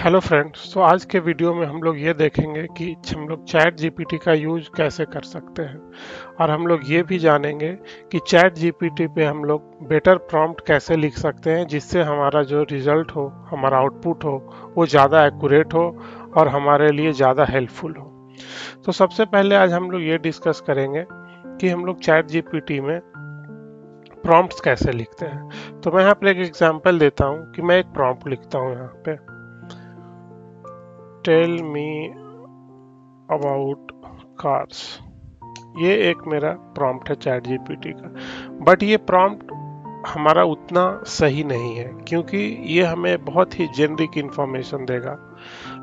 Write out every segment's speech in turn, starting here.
Hello friends. तो आज के वीडियो में हम लोग ये देखेंगे कि हम लोग चैट जीपीटी का यूज कैसे कर सकते हैं, और हम लोग ये भी जानेंगे कि चैट जीपीटी पे हम लोग बेटर प्रॉम्प्ट कैसे लिख सकते हैं जिससे हमारा जो रिजल्ट हो, हमारा आउटपुट हो, वो ज़्यादा एक्यूरेट हो और हमारे लिए ज़्यादा हेल्पफुल हो। तो सबसे पहले आज हम लोग ये डिस्कस करेंगे कि हम लोग चैट जीपीटी में प्रॉम्प्ट्स कैसे लिखते हैं। तो मैं यहाँ पर एक एग्जाम्पल देता हूँ कि मैं एक प्रॉम्प्ट लिखता हूँ यहाँ पे, टेल मी अबाउट कार्स। ये एक मेरा प्रॉम्प्ट है चैट जीपीटी का, बट ये प्रॉम्प्ट हमारा उतना सही नहीं है क्योंकि ये हमें बहुत ही जेनरिक इंफॉर्मेशन देगा।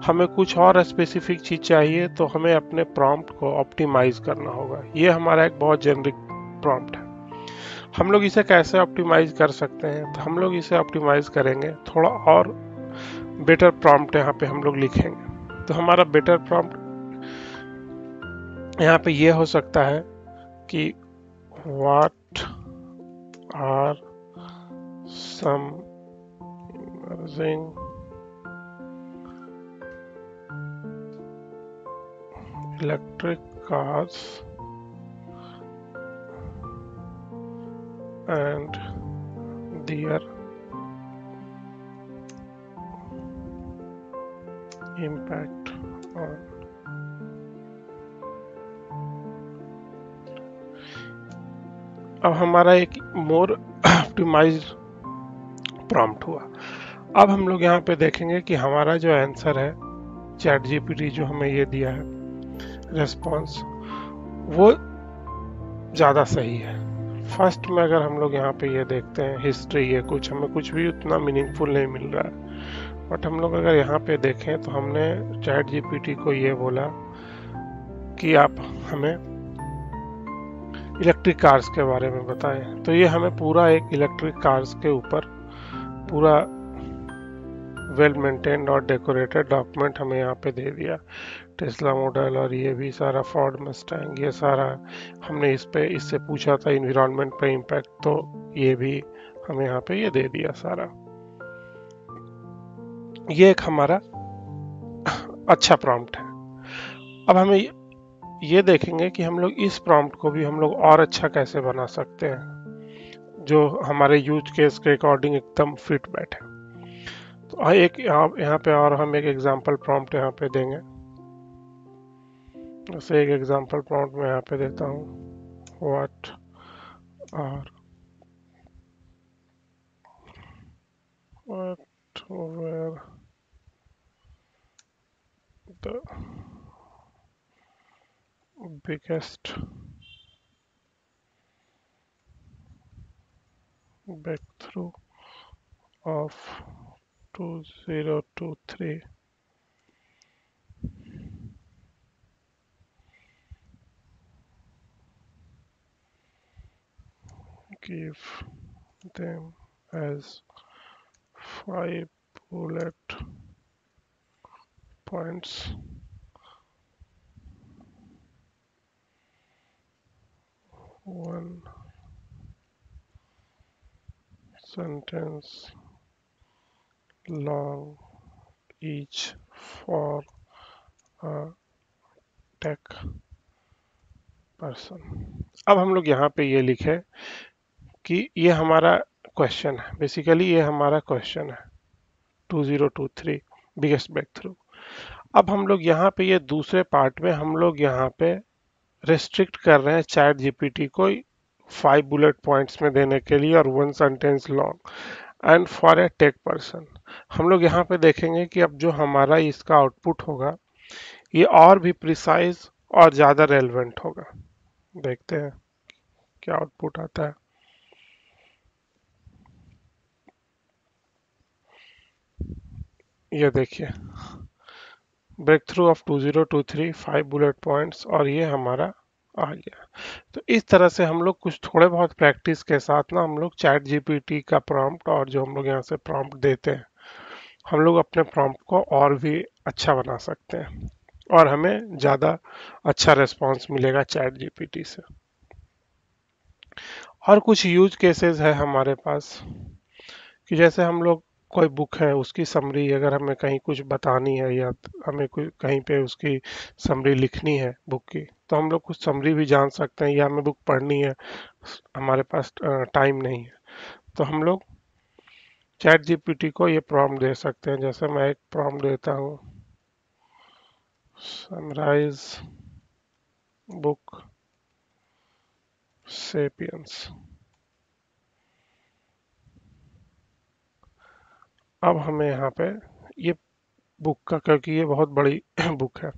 हमें कुछ और स्पेसिफिक चीज चाहिए तो हमें अपने प्रॉम्प्ट को ऑप्टिमाइज करना होगा। ये हमारा एक बहुत जेनरिक प्रॉम्प्ट है। हम लोग इसे कैसे ऑप्टिमाइज कर सकते हैं? तो हम लोग इसे ऑप्टिमाइज करेंगे, थोड़ा और बेटर प्रॉम्प्ट यहाँ पे हम लोग लिखेंगे। तो हमारा बेटर प्रॉम्प्ट यहाँ पे ये हो सकता है कि what are some emerging electric cars and their impact on। अब हमारा एक मोर ऑप्टिमाइज्ड प्रॉम्प्ट हुआ। अब हम लोग यहाँ पे देखेंगे कि हमारा जो आंसर है, चैट जीपीटी जो हमें ये दिया है रेस्पॉन्स, वो ज़्यादा सही है। फर्स्ट में अगर हम लोग यहाँ पे ये देखते हैं हिस्ट्री, ये कुछ हमें कुछ भी उतना मीनिंगफुल नहीं मिल रहा है। बट हम लोग अगर यहाँ पे देखें तो हमने चैट जीपीटी को ये बोला कि आप हमें इलेक्ट्रिक कार्स के बारे में बताएं, तो ये हमें पूरा एक इलेक्ट्रिक कार्स के ऊपर पूरा वेल मेंटेन्ड और डेकोरेटेड डॉक्यूमेंट हमें यहाँ पे दे दिया। टेस्ला मॉडल और ये भी सारा, फोर्ड मस्टैंग, ये सारा हमने इससे पूछा था इन्वायरमेंट पे इम्पैक्ट, तो ये भी हमें यहाँ पे ये दे दिया सारा। ये एक हमारा अच्छा प्रॉम्प्ट है। अब हमें ये देखेंगे कि हम लोग इस प्रॉम्प्ट को भी हम लोग और अच्छा कैसे बना सकते हैं जो हमारे यूज केस के अकॉर्डिंग एकदम फिट बैठे। तो एक यहाँ पे और हम एक एग्जांपल प्रॉम्प्ट यहाँ पे देंगे। जैसे एक एग्जांपल प्रॉम्प्ट मैं यहाँ पे देता हूँ, what were the biggest breakthrough of 2023? Give them as 5 bullet points. One sentence long each for a tech person। अब हम लोग यहाँ पे ये लिखे कि ये हमारा क्वेश्चन है, बेसिकली ये हमारा क्वेश्चन है 2023 बिगेस्ट ब्रेक थ्रू। अब हम लोग यहाँ पे ये दूसरे पार्ट में हम लोग यहाँ पे रेस्ट्रिक्ट कर रहे हैं चैट जीपीटी को 5 बुलेट पॉइंट्स में देने के लिए और 1 sentence long and for a tech person. हम लोग यहाँ पे देखेंगे कि अब जो हमारा इसका आउटपुट होगा ये और भी प्रिसाइज और ज़्यादा रेलेवेंट होगा। देखते हैं क्या आउटपुट आता है। ये देखिए, breakthrough of 2023 5 bullet points, और ये हमारा आ गया। तो इस तरह से हम लोग कुछ थोड़े बहुत प्रैक्टिस के साथ ना हम लोग चैट जीपीटी का प्रॉम्प्ट और जो हम लोग यहाँ से प्रॉम्प्ट देते हैं, हम लोग अपने प्रॉम्प्ट को और भी अच्छा बना सकते हैं और हमें ज़्यादा अच्छा रिस्पांस मिलेगा चैट जीपीटी से। और कुछ यूज केसेस है हमारे पास कि जैसे हम लोग कोई बुक है उसकी समरी अगर हमें कहीं कुछ बतानी है या हमें कोई कहीं पे उसकी समरी लिखनी है बुक की, तो हम लोग कुछ समरी भी जान सकते हैं, या हमें बुक पढ़नी है, हमारे पास टाइम नहीं है, तो हम लोग चैट जीपीटी को ये प्रॉम्प्ट दे सकते हैं। जैसे मैं एक प्रॉम्प्ट देता हूँ, समराइज बुक सेपियंस। अब हमें यहाँ पे ये बुक का, क्योंकि ये बहुत बड़ी बुक है,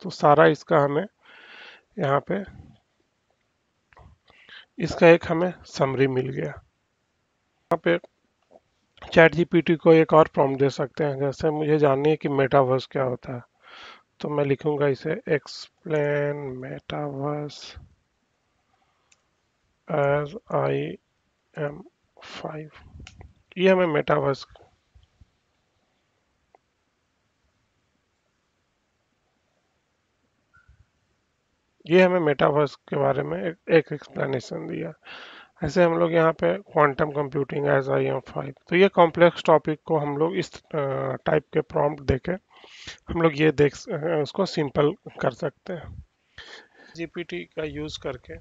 तो सारा इसका हमें यहाँ पे इसका एक हमें समरी मिल गया। यहाँ पे चैट जीपीटी को एक और प्रॉम्प्ट दे सकते हैं, जैसे मुझे जाननी है कि मेटावर्स क्या होता है, तो मैं लिखूंगा इसे explain metaverse as I am 5। ये हमें मेटावर्स के बारे में एक एक्सप्लेनेशन दिया। ऐसे हम लोग यहाँ पे quantum computing as I am 5, तो ये कॉम्प्लेक्स टॉपिक को हम लोग इस टाइप के प्रॉम्प्ट देके हम लोग ये उसको सिंपल कर सकते हैं। जीपीटी का यूज़ करके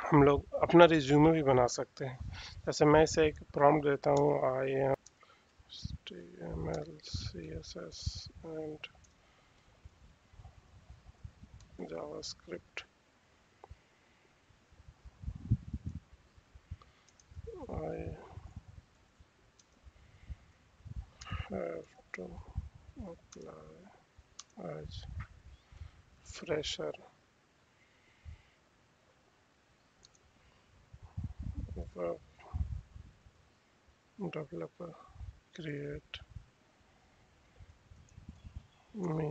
हम लोग अपना रिज्यूमे भी बना सकते हैं। जैसे मैं इसे एक प्रॉम्प्ट देता हूँ, I am HTML CSS and JavaScript, I have to apply as fresher web developer, create me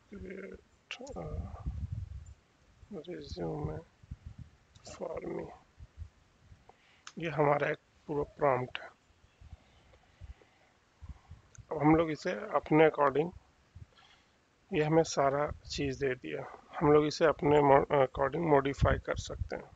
create a resume for me। ये हमारा एक पूरा प्रॉम्प्ट है। अब हम लोग इसे अपने अकॉर्डिंग, ये हमें सारा चीज़ दे दिया, हम लोग इसे अपने अकॉर्डिंग मॉडिफाई कर सकते हैं।